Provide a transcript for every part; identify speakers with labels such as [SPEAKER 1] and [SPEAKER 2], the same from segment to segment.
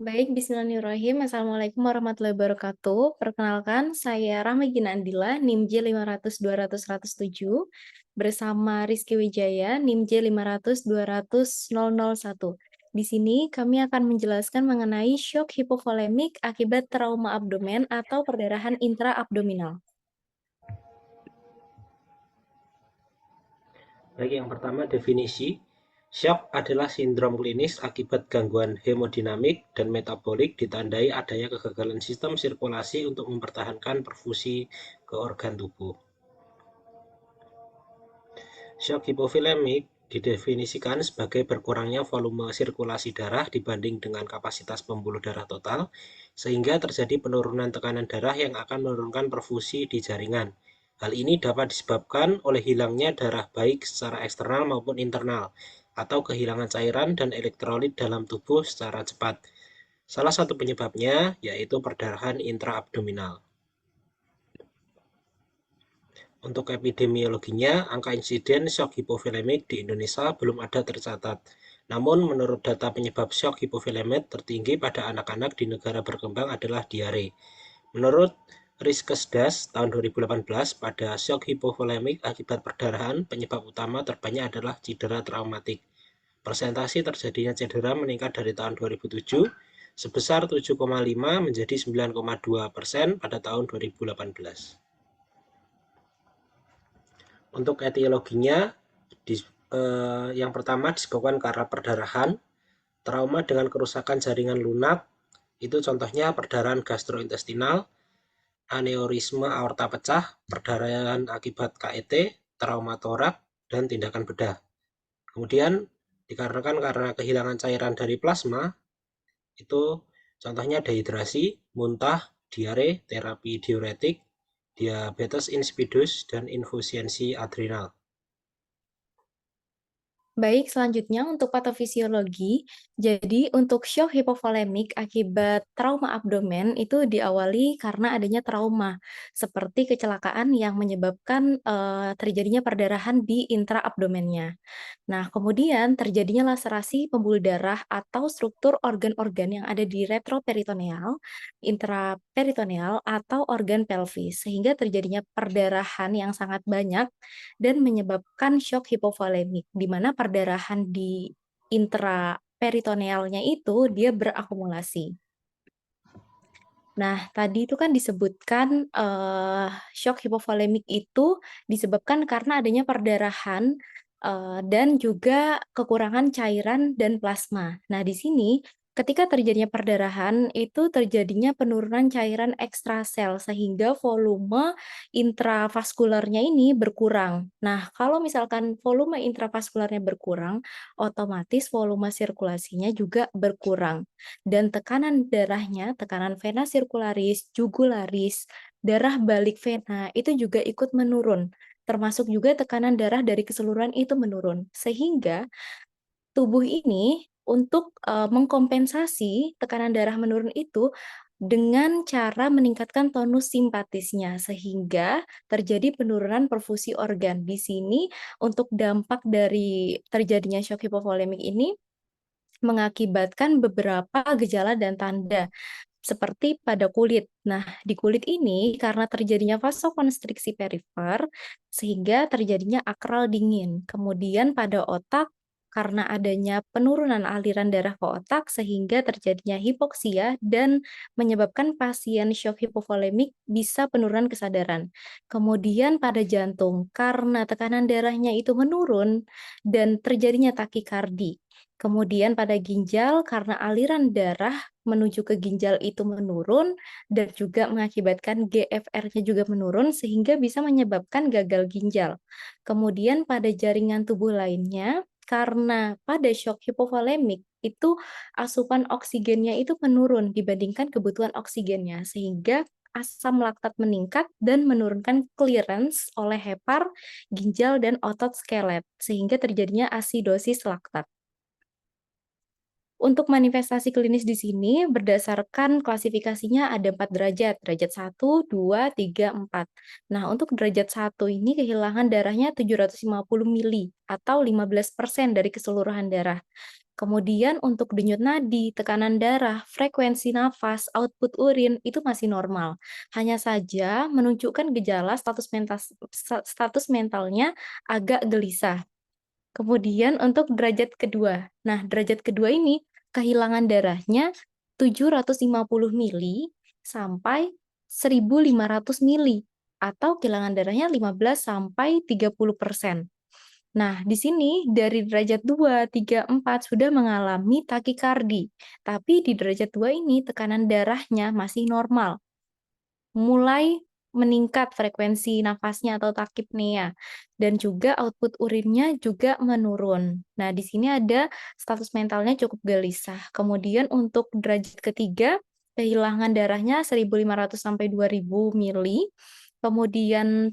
[SPEAKER 1] Baik, bismillahirrahmanirrahim. Assalamualaikum warahmatullahi wabarakatuh. Perkenalkan, saya Rahma Gina Andila, NIM J500-200-107, bersama Rizky Wijaya, NIM J500-200-001. Di sini kami akan menjelaskan mengenai shock hipovolemik akibat trauma abdomen atau perdarahan intraabdominal.
[SPEAKER 2] Baik, yang pertama definisi. Shock adalah sindrom klinis akibat gangguan hemodinamik dan metabolik ditandai adanya kegagalan sistem sirkulasi untuk mempertahankan perfusi ke organ tubuh. Shock hipovolemik didefinisikan sebagai berkurangnya volume sirkulasi darah dibanding dengan kapasitas pembuluh darah total, sehingga terjadi penurunan tekanan darah yang akan menurunkan perfusi di jaringan. Hal ini dapat disebabkan oleh hilangnya darah baik secara eksternal maupun internal, atau kehilangan cairan dan elektrolit dalam tubuh secara cepat. Salah satu penyebabnya yaitu perdarahan intraabdominal. Untuk epidemiologinya, angka insiden shock hipovolemik di Indonesia belum ada tercatat. Namun, menurut data penyebab shock hipovolemik tertinggi pada anak-anak di negara berkembang adalah diare. Menurut Riskesdas tahun 2018, pada shock hipovolemik akibat perdarahan, penyebab utama terbanyak adalah cedera traumatik. Persentase terjadinya cedera meningkat dari tahun 2007 sebesar 7,5 menjadi 9,2% pada tahun 2018. Untuk etiologinya, yang pertama disebabkan karena perdarahan, trauma dengan kerusakan jaringan lunak, itu contohnya perdarahan gastrointestinal, aneurisme aorta pecah, perdarahan akibat KET, trauma torak, dan tindakan bedah. Kemudian dikarenakan karena kehilangan cairan dari plasma, itu contohnya dehidrasi, muntah, diare, terapi diuretik, diabetes insipidus, dan infusiensi adrenal.
[SPEAKER 1] Baik, selanjutnya untuk patofisiologi. Jadi, untuk shock hipovolemik akibat trauma abdomen itu diawali karena adanya trauma, seperti kecelakaan yang menyebabkan terjadinya perdarahan di intraabdomennya. Nah, kemudian terjadinya laserasi pembuluh darah atau struktur organ-organ yang ada di retroperitoneal, intraperitoneal, atau organ pelvis, sehingga terjadinya perdarahan yang sangat banyak dan menyebabkan shock hipovolemik, di mana perdarahan di intraperitonealnya itu dia berakumulasi. Nah, tadi itu kan disebutkan, shock hipovolemik itu disebabkan karena adanya perdarahan, dan juga kekurangan cairan dan plasma. Nah, di sini ketika terjadinya perdarahan, itu terjadinya penurunan cairan ekstrasel sehingga volume intravaskularnya ini berkurang. Nah, kalau misalkan volume intravaskularnya berkurang, otomatis volume sirkulasinya juga berkurang. Dan tekanan darahnya, tekanan vena sirkularis, jugularis, darah balik vena itu juga ikut menurun. Termasuk juga tekanan darah dari keseluruhan itu menurun. Sehingga tubuh ini untuk mengkompensasi tekanan darah menurun itu dengan cara meningkatkan tonus simpatisnya sehingga terjadi penurunan perfusi organ. Di sini untuk dampak dari terjadinya shock hipovolemik ini mengakibatkan beberapa gejala dan tanda, seperti pada kulit. Nah, di kulit ini karena terjadinya vasokonstriksi perifer, sehingga terjadinya akral dingin. Kemudian pada otak, karena adanya penurunan aliran darah ke otak, sehingga terjadinya hipoksia dan menyebabkan pasien shock hipovolemik bisa penurunan kesadaran. Kemudian pada jantung, karena tekanan darahnya itu menurun dan terjadinya takikardi. Kemudian pada ginjal, karena aliran darah menuju ke ginjal itu menurun dan juga mengakibatkan GFR-nya juga menurun sehingga bisa menyebabkan gagal ginjal. Kemudian pada jaringan tubuh lainnya, karena pada shock hipovolemik itu asupan oksigennya itu menurun dibandingkan kebutuhan oksigennya sehingga asam laktat meningkat dan menurunkan clearance oleh hepar, ginjal, dan otot skelet sehingga terjadinya asidosis laktat. Untuk manifestasi klinis di sini berdasarkan klasifikasinya ada 4 derajat, derajat 1, 2, 3, 4. Nah, untuk derajat 1 ini kehilangan darahnya 750 mili atau 15% dari keseluruhan darah. Kemudian untuk denyut nadi, tekanan darah, frekuensi nafas, output urin itu masih normal. Hanya saja menunjukkan gejala status mentalnya agak gelisah. Kemudian untuk derajat kedua. Nah, derajat kedua ini kehilangan darahnya 750 mili sampai 1.500 mili atau kehilangan darahnya 15 sampai 30%. Nah, di sini dari derajat 2, 3, 4 sudah mengalami takikardi. Tapi di derajat 2 ini tekanan darahnya masih normal. Mulai meningkat frekuensi nafasnya atau takipnea dan juga output urinnya juga menurun. Nah, di sini ada status mentalnya cukup gelisah. Kemudian untuk derajat ketiga, kehilangan darahnya 1.500 sampai 2.000 mili. Kemudian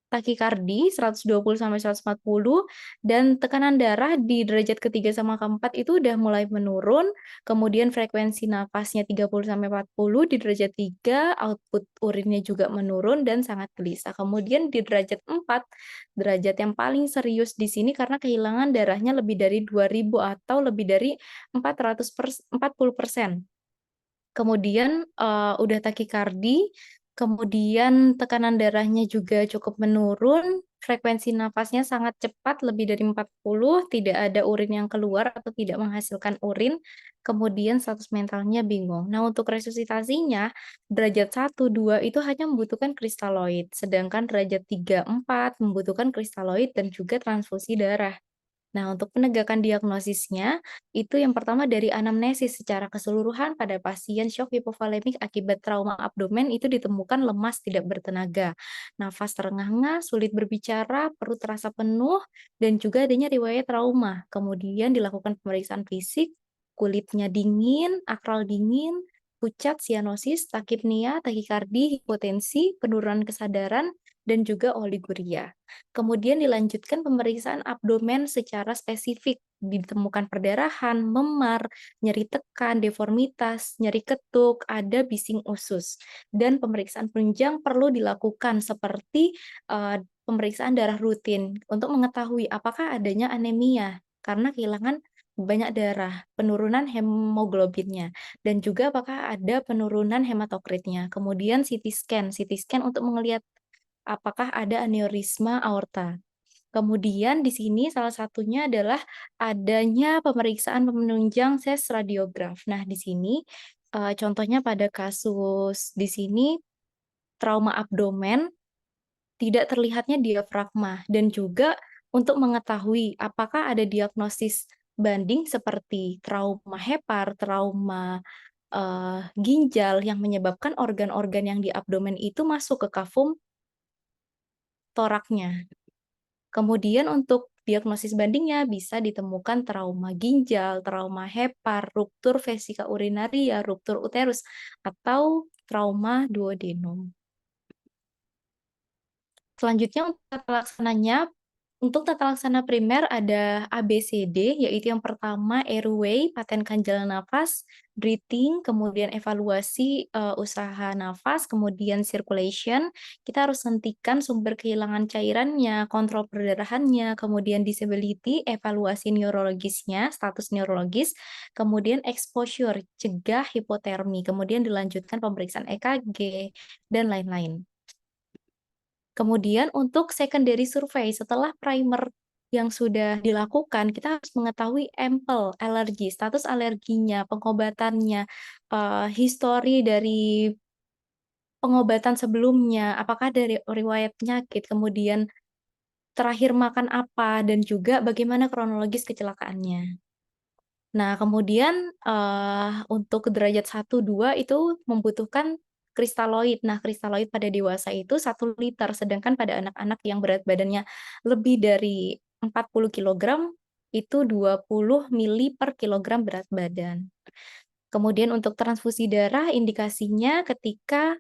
[SPEAKER 1] takikardi 120 sampai 140 dan tekanan darah di derajat ketiga sama keempat itu udah mulai menurun, kemudian frekuensi nafasnya 30 sampai 40 di derajat 3, output urinnya juga menurun dan sangat gelisah. Kemudian di derajat 4, derajat yang paling serius di sini karena kehilangan darahnya lebih dari 2.000 atau lebih dari 40%. Kemudian, udah takikardi, kemudian tekanan darahnya juga cukup menurun, frekuensi nafasnya sangat cepat lebih dari 40, tidak ada urin yang keluar atau tidak menghasilkan urin, kemudian status mentalnya bingung. Nah, untuk resusitasinya, derajat 1, 2 itu hanya membutuhkan kristaloid, sedangkan derajat 3, 4 membutuhkan kristaloid dan juga transfusi darah. Nah, untuk penegakan diagnosisnya, itu yang pertama dari anamnesis secara keseluruhan pada pasien syok hipovolemik akibat trauma abdomen itu ditemukan lemas tidak bertenaga, nafas terengah-engah, sulit berbicara, perut terasa penuh, dan juga adanya riwayat trauma. Kemudian dilakukan pemeriksaan fisik, kulitnya dingin, akral dingin, pucat, sianosis, takipnia, takikardi, hipotensi, penurunan kesadaran, dan juga oliguria. Kemudian dilanjutkan pemeriksaan abdomen secara spesifik, ditemukan perdarahan, memar, nyeri tekan, deformitas, nyeri ketuk, ada bising usus. Dan pemeriksaan penunjang perlu dilakukan seperti pemeriksaan darah rutin untuk mengetahui apakah adanya anemia karena kehilangan banyak darah, penurunan hemoglobinnya, dan juga apakah ada penurunan hematokritnya. Kemudian CT scan untuk melihat apakah ada aneurisma aorta. Kemudian di sini salah satunya adalah adanya pemeriksaan penunjang ses radiograf. Nah, di sini, contohnya pada kasus di sini trauma abdomen tidak terlihatnya diafragma dan juga untuk mengetahui apakah ada diagnosis banding seperti trauma hepar, trauma, ginjal yang menyebabkan organ-organ yang di abdomen itu masuk ke kafum toraknya. Kemudian untuk diagnosis bandingnya bisa ditemukan trauma ginjal, trauma hepar, ruptur vesika urinaria, ruptur uterus, atau trauma duodenum. Selanjutnya untuk tata laksana primer ada ABCD, yaitu yang pertama airway, paten ganjal nafas, breathing, kemudian evaluasi usaha nafas, kemudian circulation. Kita harus hentikan sumber kehilangan cairannya, kontrol perdarahannya, kemudian disability, evaluasi neurologisnya, status neurologis, kemudian exposure, cegah hipotermi, kemudian dilanjutkan pemeriksaan EKG, dan lain-lain. Kemudian untuk secondary survey, setelah primer yang sudah dilakukan, kita harus mengetahui EMPL, alergi, status alerginya, pengobatannya, histori dari pengobatan sebelumnya, apakah dari riwayat penyakit, kemudian terakhir makan apa, dan juga bagaimana kronologis kecelakaannya. Nah, kemudian, untuk derajat 1, 2 itu membutuhkan kristaloid. Nah, kristaloid pada dewasa itu 1 liter, sedangkan pada anak-anak yang berat badannya lebih dari 40 kilogram, itu 20 mili per kilogram berat badan. Kemudian untuk transfusi darah, indikasinya ketika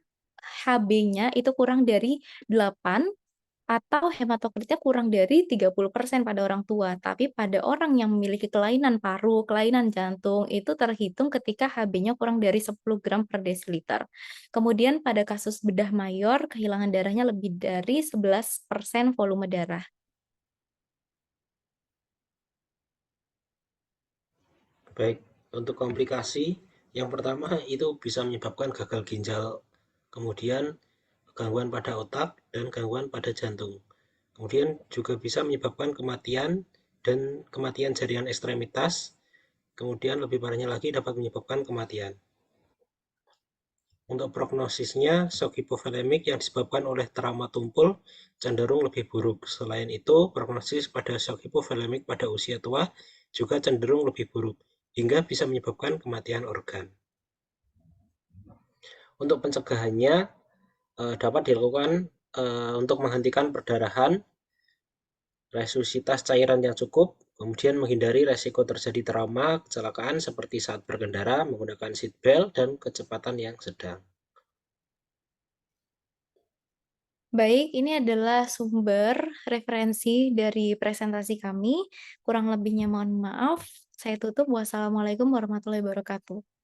[SPEAKER 1] HB-nya itu kurang dari 8 atau hematokritnya kurang dari 30% pada orang tua, tapi pada orang yang memiliki kelainan paru, kelainan jantung, itu terhitung ketika HB-nya kurang dari 10 gram per desiliter. Kemudian pada kasus bedah mayor, kehilangan darahnya lebih dari 11% volume darah.
[SPEAKER 2] Baik, untuk komplikasi, yang pertama itu bisa menyebabkan gagal ginjal, kemudian gangguan pada otak, dan gangguan pada jantung. Kemudian juga bisa menyebabkan kematian dan kematian jaringan ekstremitas, kemudian lebih parahnya lagi dapat menyebabkan kematian. Untuk prognosisnya, shock hipovolemik yang disebabkan oleh trauma tumpul cenderung lebih buruk. Selain itu, prognosis pada shock hipovolemik pada usia tua juga cenderung lebih buruk, hingga bisa menyebabkan kematian organ. Untuk pencegahannya, dapat dilakukan untuk menghentikan perdarahan, resusitasi cairan yang cukup, kemudian menghindari resiko terjadi trauma, kecelakaan seperti saat berkendara menggunakan seat belt dan kecepatan yang sedang.
[SPEAKER 1] Baik, ini adalah sumber referensi dari presentasi kami. Kurang lebihnya mohon maaf. Saya tutup. Wassalamualaikum warahmatullahi wabarakatuh.